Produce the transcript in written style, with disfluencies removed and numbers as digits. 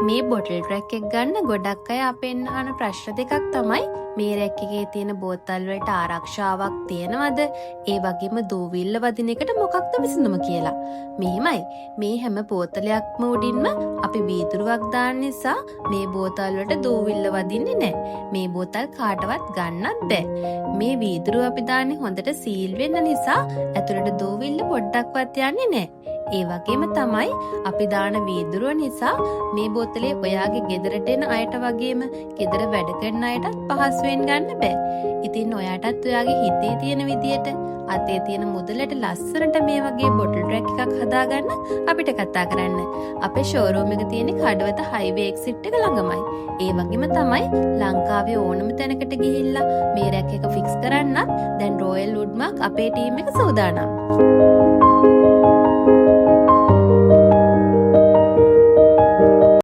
මේ bottle rack එක ගන්න ගොඩක් අය අපෙන් අහන ප්‍රශ්න දෙකක් තමයි මේ රැක් එකේ තියෙන බෝතල් වලට ආරක්ෂාවක් තියෙනවද? ඒ වගේම දූවිල්ල වදින එකට මොකක්ද විසඳුම කියලා. මෙහෙමයි. මේ හැම බෝතලයක්ම උඩින්ම අපි වීදුරුවක් දාන්න නිසා මේ බෝතල් වලට දූවිල්ල වදින්නේ නැහැ. මේ බෝතල් කාටවත් ගන්නත් බෑ. මේ වීදුරුව අපි දාන්නේ හොඳට සීල් වෙන්න නිසා ඇතුළට දූවිල්ල පොඩ්ඩක්වත් යන්නේ නැහැ. ඒ වගේම තමයි අපි දාන වීදුරුව නිසා මේ බෝතලේ ඔයාගේ ගෙදරට එන අයට වගේම ගෙදර වැඩ කරන අයටත් පහසුවෙන් ගන්න බෑ. ඉතින් ඔයාටත් ඔයාගේ හිතේ තියෙන විදියට අතේ තියෙන මුදලට ලස්සනට මේ වගේ බොටල් රැක් එකක් හදාගන්න අපිට කතා කරන්න. අපේ ෂෝරූම් එක තියෙන්නේ කඩවත හයිවේ එක්සිට් එක ළඟමයි. ඒ වගේම තමයි ලංකාවේ ඕනම තැනකට ගිහිල්ලා මේ රැක් එක ෆික්ස් කරන්නත් දැන් රොයල් වුඩ්මාර්ක් අපේ ටීම් එක සූදානම්.